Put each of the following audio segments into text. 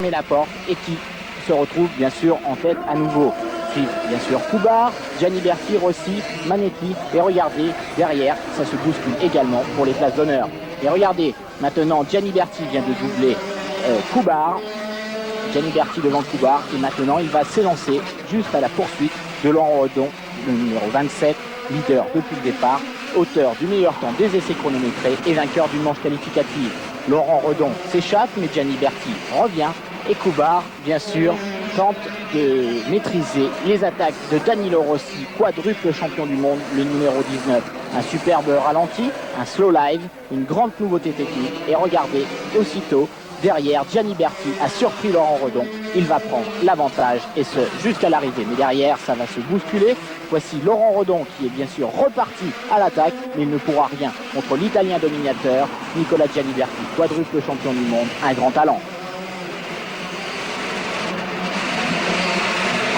met la porte et qui se retrouve bien sûr en tête à nouveau. Puis bien sûr Coubard, Gianni Berti, Rossi, Manetti et regardez derrière ça se bouscule également pour les places d'honneur. Et regardez maintenant Gianni Berti vient de doubler Coubard, Gianni Berti devant Coubard et maintenant il va s'élancer juste à la poursuite de Laurent Redon, le numéro 27, leader depuis le départ, auteur du meilleur temps des essais chronométrés et vainqueur d'une manche qualificative. Laurent Redon s'échappe mais Gianni Berti revient et Coubard bien sûr tente de maîtriser les attaques de Danilo Rossi, quadruple champion du monde, le numéro 19. Un superbe ralenti, un slow live, une grande nouveauté technique. Et regardez, aussitôt, derrière, Gianni Berti a surpris Laurent Redon. Il va prendre l'avantage et ce jusqu'à l'arrivée. Mais derrière, ça va se bousculer. Voici Laurent Redon qui est bien sûr reparti à l'attaque, mais il ne pourra rien contre l'Italien dominateur, Nicola Gianni Berti, quadruple champion du monde, un grand talent.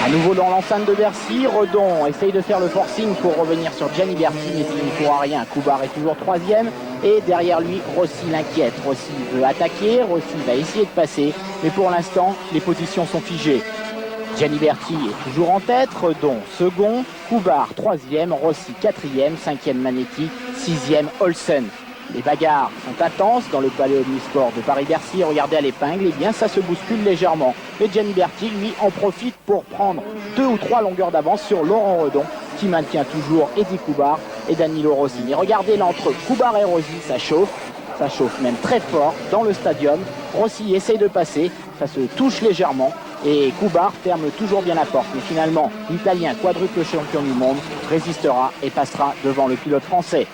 À nouveau dans l'enceinte de Bercy, Redon essaye de faire le forcing pour revenir sur Gianni Berti, mais il ne pourra rien. Coubard est toujours troisième et derrière lui, Rossi l'inquiète. Rossi veut attaquer, Rossi va essayer de passer, mais pour l'instant, les positions sont figées. Gianni Berti est toujours en tête, Redon second, Coubard troisième, Rossi quatrième, cinquième Manetti, sixième Olsen. Les bagarres sont intenses dans le palais omnisport de Paris-Bercy. Regardez à l'épingle, et bien ça se bouscule légèrement. Et Gianni Berti, lui, en profite pour prendre 2 ou 3 longueurs d'avance sur Laurent Redon, qui maintient toujours Eddie Coubard et Danilo Rossi. Mais regardez là, entre Coubard et Rossi, ça chauffe même très fort dans le stadium. Rossi essaye de passer, ça se touche légèrement. Et Coubard ferme toujours bien la porte. Mais finalement, l'Italien, quadruple champion du monde, résistera et passera devant le pilote français.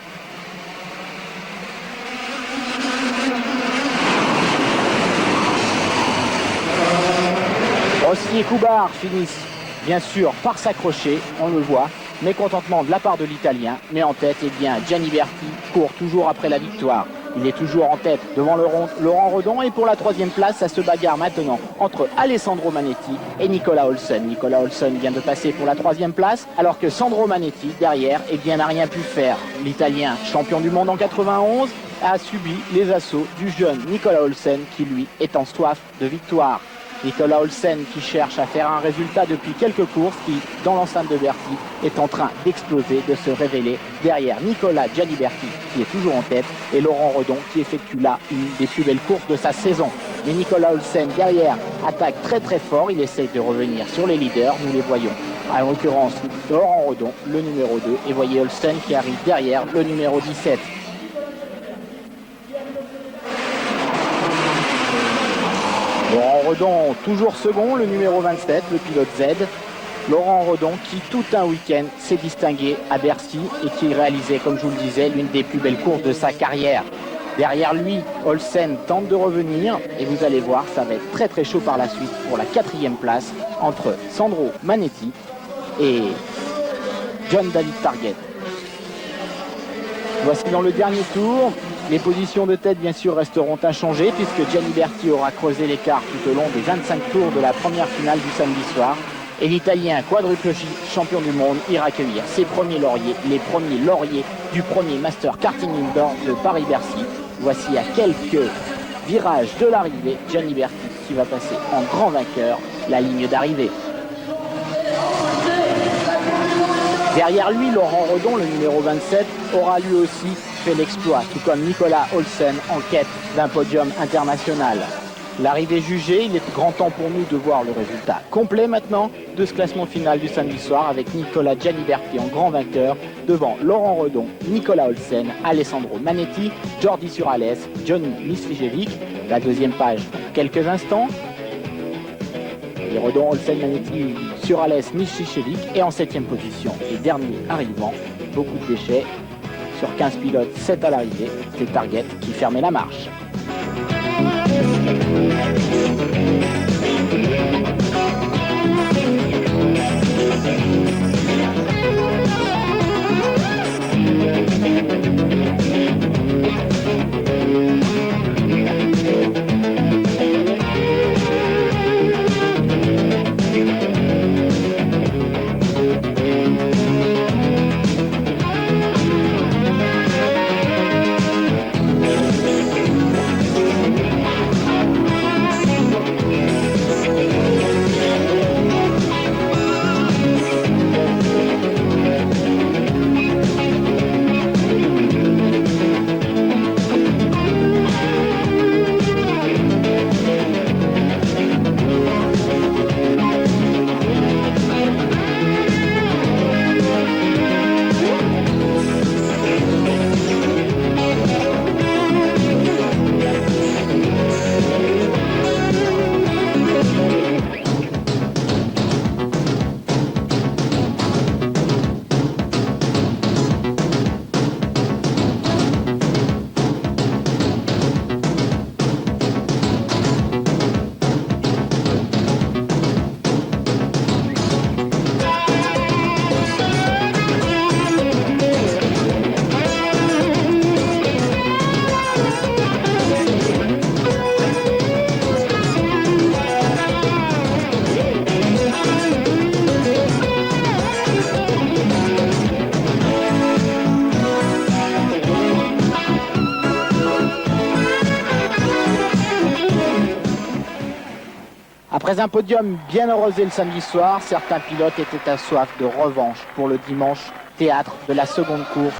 Rossi et Coubard finissent bien sûr par s'accrocher, on le voit, mécontentement de la part de l'Italien, mais en tête, eh bien, Gianni Berti court toujours après la victoire. Il est toujours en tête devant Laurent Redon et pour la troisième place, ça se bagarre maintenant entre Alessandro Manetti et Nicola Olsen. Nicola Olsen vient de passer pour la troisième place, alors que Sandro Manetti, derrière, eh bien, n'a rien pu faire. L'Italien, champion du monde en 91, a subi les assauts du jeune Nicola Olsen qui, lui, est en soif de victoire. Nicola Olsen qui cherche à faire un résultat depuis quelques courses, qui, dans l'enceinte de Berti, est en train d'exploser, de se révéler derrière Nicola Gianni Berti, qui est toujours en tête, et Laurent Redon, qui effectue là une des plus belles courses de sa saison. Mais Nicola Olsen, derrière, attaque très très fort, il essaye de revenir sur les leaders, nous les voyons. En l'occurrence, Laurent Redon, le numéro 2, et voyez Olsen qui arrive derrière, le numéro 17. Laurent Redon, toujours second, le numéro 27, le pilote Z. Laurent Redon qui, tout un week-end, s'est distingué à Bercy et qui réalisait, comme je vous le disais, l'une des plus belles courses de sa carrière. Derrière lui, Olsen tente de revenir et vous allez voir, ça va être très très chaud par la suite pour la quatrième place entre Sandro Manetti et John David Target. Voici dans le dernier tour. Les positions de tête, bien sûr, resteront inchangées puisque Gianni Berti aura creusé l'écart tout au long des 25 tours de la première finale du samedi soir. Et l'Italien, quadruple champion du monde, ira accueillir ses premiers lauriers, les premiers lauriers du premier Master Karting Indoor de Paris-Bercy. Voici à quelques virages de l'arrivée, Gianni Berti qui va passer en grand vainqueur la ligne d'arrivée. Derrière lui, Laurent Redon, le numéro 27, aura lui aussi fait l'exploit, tout comme Nicola Olsen en quête d'un podium international. L'arrivée jugée, il est grand temps pour nous de voir le résultat complet maintenant de ce classement final du samedi soir avec Nicola Gianni Berti en grand vainqueur devant Laurent Redon, Nicola Olsen, Alessandro Manetti, Jordi Surales, Johnny Mislijevic. La deuxième page dans quelques instants. Et Redon, Olsen, Manetti, Surales, Mislijevic et en 7e position. Et dernier arrivant, beaucoup de déchets. Sur 15 pilotes, 7 à l'arrivée, c'est Target qui fermait la marche. Après un podium bien arrosé le samedi soir, certains pilotes étaient à soif de revanche pour le dimanche, théâtre de la seconde course.